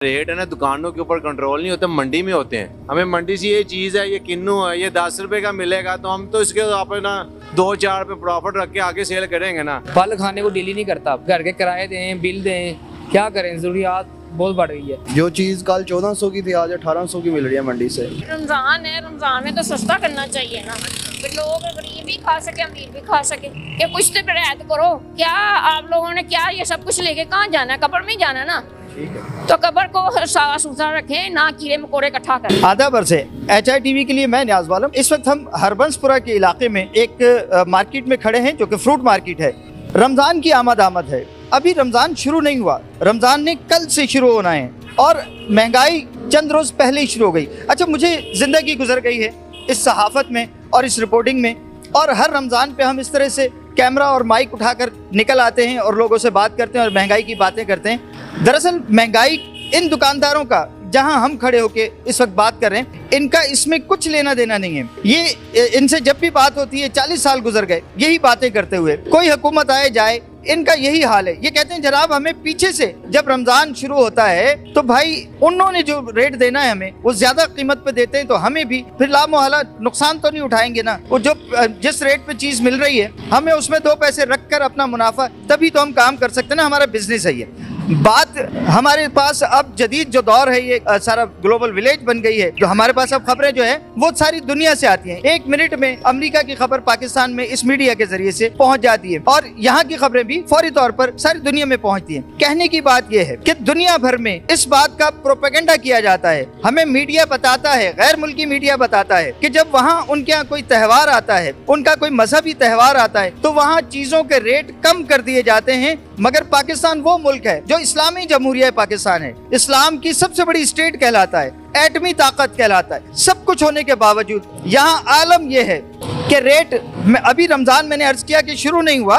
Rate है ना दुकानों के ऊपर कंट्रोल नहीं होता, मंडी में होते हैं। हमें मंडी से ये चीज़ है, ये किन्नू है, ये 10 रुपए का मिलेगा तो हम तो इसके अपना 2-4 पे प्रॉफिट रख के आगे सेल करेंगे ना। फल खाने को दिल ही नहीं करता, घर के किराए दें, बिल दें, क्या करें, जरूरियात बहुत बढ़ गई है। जो चीज़ कल 1400 की थी आज 1800 की मिल रही है मंडी से। रमजान है, रमजान में तो सस्ता करना चाहिए ना, लोग गरीब भी खा सके अमीर भी खा सके। ये कुछ तो रियायत करो। क्या आप लोगों ने क्या ये सब कुछ लेके कहाँ जाना है? कब्र में जाना ना, तो कब्र को साफ सुथरा रखें, ना कीड़े मकोड़े इकट्ठा करें। आदाब से HITV के लिए मैं न्याज वालम। इस वक्त हम हरबंसपुरा के इलाके में एक मार्केट में खड़े हैं जो कि फ्रूट मार्केट है। रमज़ान की आमद है, अभी रमज़ान शुरू नहीं हुआ, रमज़ान ने कल से शुरू होना है और महंगाई चंद रोज़ पहले ही शुरू हो गई। अच्छा, मुझे ज़िंदगी गुजर गई है इस सहाफ़त में और इस रिपोर्टिंग में, और हर रमज़ान पे हम इस तरह से कैमरा और माइक उठाकर निकल आते हैं और लोगों से बात करते हैं और महंगाई की बातें करते हैं। दरअसल महंगाई इन दुकानदारों का, जहां हम खड़े होके इस वक्त बात कर रहे हैं, इनका इसमें कुछ लेना देना नहीं है। ये इनसे जब भी बात होती है 40 साल गुजर गए यही बातें करते हुए, कोई हुकूमत आए जाए इनका यही हाल है। ये कहते हैं जनाब हमें पीछे से जब रमजान शुरू होता है तो भाई उन्होंने जो रेट देना है हमें वो ज्यादा कीमत पे देते हैं, तो हमें भी फिर लामोहला नुकसान तो नहीं उठाएंगे ना। वो जो जिस रेट पे चीज मिल रही है हमें उसमें 2 पैसे रख कर अपना मुनाफा, तभी तो हम काम कर सकते हैं ना, हमारा बिजनेस है ये। बात हमारे पास अब जदीद जो दौर है, ये सारा ग्लोबल विलेज बन गई है, जो हमारे पास अब खबरें जो है वो सारी दुनिया से आती हैं। 1 मिनट में अमेरिका की खबर पाकिस्तान में इस मीडिया के जरिए से पहुंच जाती है और यहाँ की खबरें भी फौरी तौर पर सारी दुनिया में पहुंचती हैं। कहने की बात यह है कि दुनिया भर में इस बात का प्रोपेगेंडा किया जाता है, हमें मीडिया बताता है, गैर मुल्की मीडिया बताता है कि जब वहाँ उनके यहाँ कोई त्यौहार आता है, उनका कोई मजहबी त्यौहार आता है, तो वहाँ चीजों के रेट कम कर दिए जाते हैं। मगर पाकिस्तान वो मुल्क है जो इस्लामी जमहूरिया पाकिस्तान है, इस्लाम की सबसे बड़ी स्टेट कहलाता है, एटमी ताकत कहलाता है। सब कुछ होने के बावजूद यहाँ आलम यह है कि रेट में अभी रमजान मैंने अर्ज किया कि शुरू नहीं हुआ,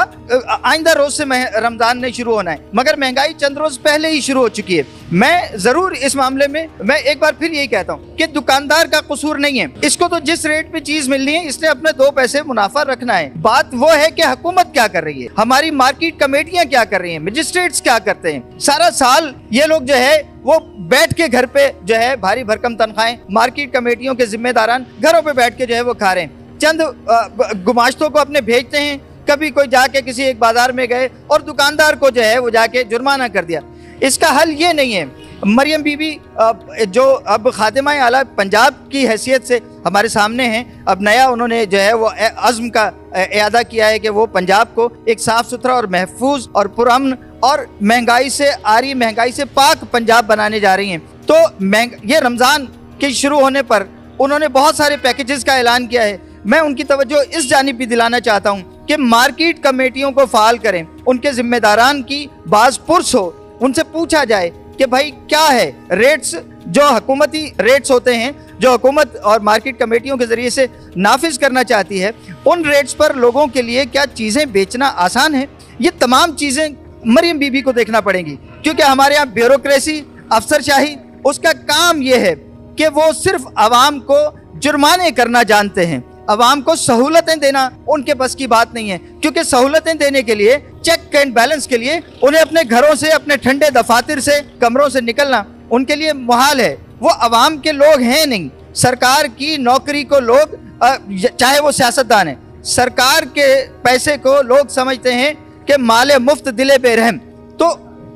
आइंदा रोज से रमजान नहीं शुरू होना है, मगर महंगाई चंद रोज पहले ही शुरू हो चुकी है। मैं जरूर इस मामले में मैं एक बार फिर यही कहता हूँ कि दुकानदार का कसूर नहीं है, इसको तो जिस रेट पे चीज मिलनी है इसने अपने 2 पैसे मुनाफा रखना है। बात वो है कि हुकूमत क्या कर रही है, हमारी मार्केट कमेटियां क्या कर रही हैं, मजिस्ट्रेट्स क्या करते हैं। सारा साल ये लोग जो है वो बैठ के घर पे जो है भारी भरकम तनख्वाहें मार्केट कमेटियों के जिम्मेदारान घरों पे बैठ के जो है वो खा रहे हैं। चंद गुमाश्तों को अपने भेजते हैं, कभी कोई जाके किसी एक बाजार में गए और दुकानदार को जो है वो जाके जुर्माना कर दिया। इसका हल ये नहीं है। मरियम बीबी जो अब खादिमा आला पंजाब की हैसियत से हमारे सामने हैं, अब नया उन्होंने जो है वो अज़्म का इरादा किया है कि वो पंजाब को एक साफ़ सुथरा और महफूज और पुरअमन और महंगाई से आरी, महंगाई से पाक पंजाब बनाने जा रही हैं। तो ये रमज़ान के शुरू होने पर उन्होंने बहुत सारे पैकेजेस का ऐलान किया है। मैं उनकी तवज्जो इस जानिब भी दिलाना चाहता हूँ कि मार्केट कमेटियों को फ़ाल करें, उनके जिम्मेदारान की बाज पुरस हो, उनसे पूछा जाए कि भाई क्या है रेट्स, जो हुकूमती रेट्स होते हैं जो हुकूमत और मार्केट कमेटियों के ज़रिए से नाफिज करना चाहती है, उन रेट्स पर लोगों के लिए क्या चीज़ें बेचना आसान है। ये तमाम चीज़ें मरियम बीबी को देखना पड़ेंगी, क्योंकि हमारे यहाँ ब्यूरोक्रेसी, अफसरशाही, उसका काम ये है कि वो सिर्फ आवाम को जुर्माने करना जानते हैं, आवाम को सहूलतें देना उनके बस की बात नहीं है। क्योंकि सहूलतें देने के लिए, चेक एंड बैलेंस के लिए उन्हें अपने घरों से, अपने ठंडे दफातर से, कमरों से निकलना उनके लिए मुहाल है। वो आवाम के लोग हैं नहीं। सरकार की नौकरी को लोग, चाहे वो सियासतदान है, सरकार के पैसे को लोग समझते हैं कि माले मुफ्त दिले बेरहम। तो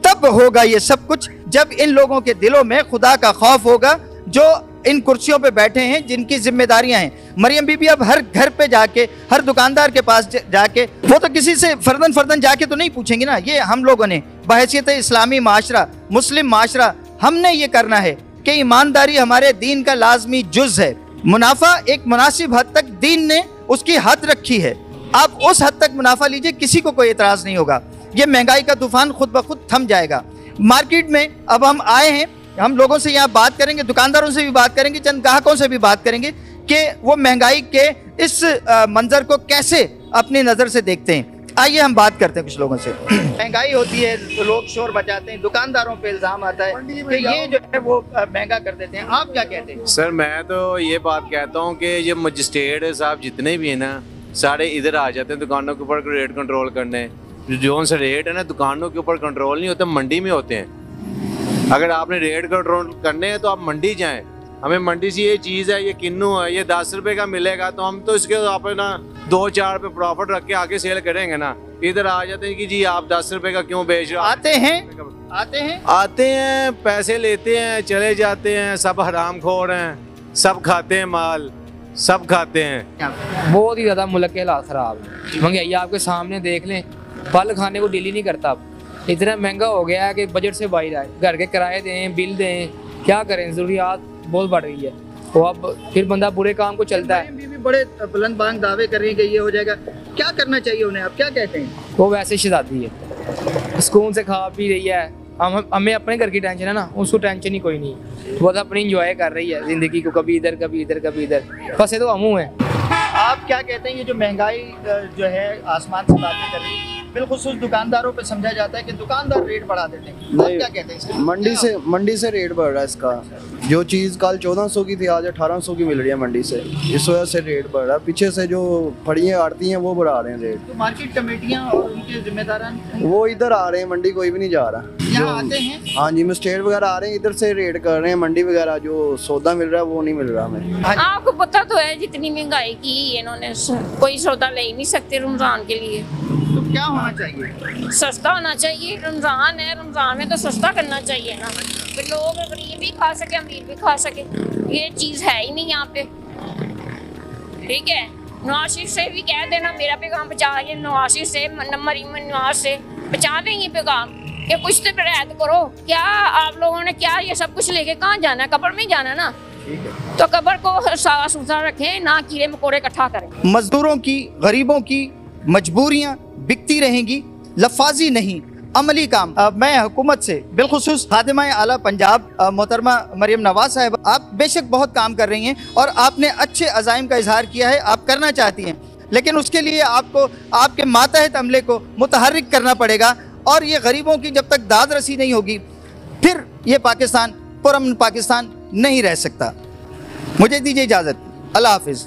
तब होगा ये सब कुछ जब इन लोगों के दिलों में खुदा का खौफ होगा, जो इन कुर्सियों पे बैठे हैं, जिनकी जिम्मेदारियां हैं। मरियम बीबी अब हर घर पे जाके, हर दुकानदार के पास जाके, वो तो किसी से फर्दन जाके तो नहीं पूछेंगे ना। ये हम लोगों ने बहैसियत इस्लामी माशरा, मुस्लिम माशरा, हमने ये करना है कि ईमानदारी हमारे दीन का लाजमी जुज़ है। मुनाफा एक मुनासिब हद तक दीन ने उसकी हद रखी है, आप उस हद तक मुनाफा लीजिए, किसी को कोई एतराज़ नहीं होगा। ये महंगाई का तूफान खुद ब खुद थम जाएगा। मार्केट में अब हम आए हैं, हम लोगों से यहाँ बात करेंगे, दुकानदारों से भी बात करेंगे, चंद ग्राहकों से भी बात करेंगे कि वो महंगाई के इस मंजर को कैसे अपनी नज़र से देखते हैं। आइए हम बात करते हैं कुछ लोगों से। महंगाई होती है तो लोग शोर बचाते हैं, दुकानदारों पे इल्ज़ाम आता है कि ये जो है वो महंगा कर देते हैं। आप क्या कहते हैं? सर मैं तो ये बात कहता हूँ कि ये मजिस्ट्रेट साहब जितने भी हैं ना, सारे इधर आ जाते हैं दुकानों के ऊपर रेट कंट्रोल करने। जो से रेट है ना दुकानों के ऊपर कंट्रोल नहीं होता, मंडी में होते हैं। अगर आपने रेट कंट्रोल करने हैं तो आप मंडी जाएं। हमें मंडी से ये चीज़ है, ये किन्नू है, ये 10 रुपए का मिलेगा तो हम तो इसके अपना 2-4 पे प्रॉफिट रख के आगे सेल करेंगे ना। इधर आ जाते हैं कि जी आप 10 रुपए का क्यों बेच रहे हो। आते हैं पैसे लेते हैं चले जाते हैं। सब हरामखोर हैं, सब खाते हैं माल, सब खाते हैं। बहुत ही ज़्यादा मुल्क के हालात ख़राब हैं। महंगाई आपके सामने देख लें, फल खाने को दिल ही नहीं करता। इतना महंगा हो गया है कि बजट से बाहर है। घर के किराए दें, बिल दें, क्या करें, ज़रूरियात बहुत बढ़ गई है। तो अब फिर बंदा बुरे काम को चलता है। भी बड़े बुलंद बांग दावे कर रही है कि ये हो जाएगा, क्या करना चाहिए उन्हें, आप क्या कहते हैं? वो वैसे शहजादी है, सुकून से खा पी रही है। हमें अपने घर की टेंशन है ना, उसको टेंशन ही कोई नहीं। वो तो अपनी इंजॉय कर रही है ज़िंदगी को, कभी इधर कभी इधर कभी इधर। फंसे तो हम हैं। आप क्या कहते हैं ये जो महंगाई जो है आसमान से बातें कर रही है, बिलखुसूस दुकानदारों पे समझा जाता है कि दुकानदार रेट बढ़ा देते हैं, आप क्या कहते हैं इसका? मंडी से रेट बढ़ रहा है इसका। जो चीज़ कल 1400 की थी आज 1800 की मिल रही है मंडी से, इस वजह से रेट बढ़ रहा है। पीछे से जो फड़ियाँ आड़ती हैं वो बढ़ा रहे हैं रेट। तो मार्केट कमेटियाँ और उनके जिम्मेदार वो इधर आ रहे हैं, मंडी कोई भी नहीं जा रहा। यहाँ आते हैं? हाँ जी, मजिस्ट्रेट वगैरह आ रहे हैं, इधर से रेट कर रहे हैं। मंडी वगैरह जो सौदा मिल रहा है वो नहीं मिल रहा हमें। आपको पता तो है जितनी महंगाई की इन्होंने, कोई सौदा ले ही नहीं सकते रमजान के लिए। तो क्या होना चाहिए? सस्ता होना चाहिए। रमजान है, रमजान में तो सस्ता करना चाहिए ना, फिर लोग गरीब भी खा सके अमीर भी खा सके। ये चीज़ है ही नहीं यहाँ पे। ठीक है, नवाज शरीफ से भी कह देना मेरा पैगाम पहुँचा ये, नवाज शरीफ से मरीम नवाज से पहुँचा देंगे पैगाम कि कुछ तो रियायत करो। क्या आप लोगों ने क्या ये सब कुछ लेके कहाँ जाना है? कब्र में जाना ना, तो कब्र को साफ सुथरा रखें, ना कीड़े मकोड़े इकट्ठा करें। मजदूरों की, गरीबों की मजबूरियां बिकती रहेंगी, लफाजी नहीं, अमली काम। मैं हुकूमत से बिलखुसूस खादिमा आला पंजाब मोहतरमा मरियम नवाज साहब, आप बेशक बहुत काम कर रही हैं और आपने अच्छे अज़ाइम का इजहार किया है, आप करना चाहती हैं, लेकिन उसके लिए आपको आपके मातहत अमले को मुतहर्रिक करना पड़ेगा। और ये गरीबों की जब तक दाद रसी नहीं होगी, फिर ये पाकिस्तान पुरअमन पाकिस्तान नहीं रह सकता। मुझे दीजिए इजाज़त, अल्लाह हाफिज़।